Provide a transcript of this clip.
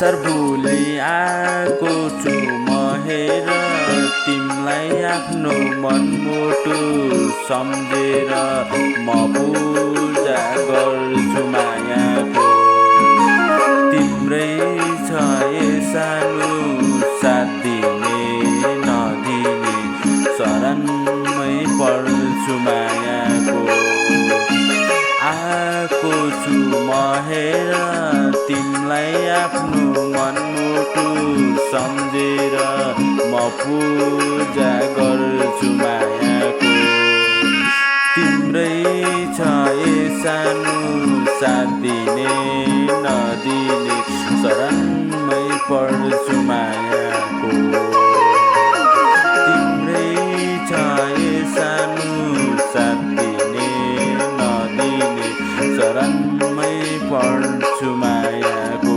संसार भुली आएको छु म हेर तिमीलाई आफ्नो मनमुटु सम्झेर म पूजा गर्छु मायाको। तिम्रै छ ए सानो साथ दिने नदिने शरणमै पर्छु मायाको। आएको छु म हेर तिमीलाई आफ्नो मनमुटु सम्झेर म पूजा गर्छु मायाको। तिम्रै छ ए सानो साथ दिने नदिने शरणमै पर्छु मायाको। तिम्रै छ ए सानो साथ दिने नदिने शरणमै पर्छु मायाको।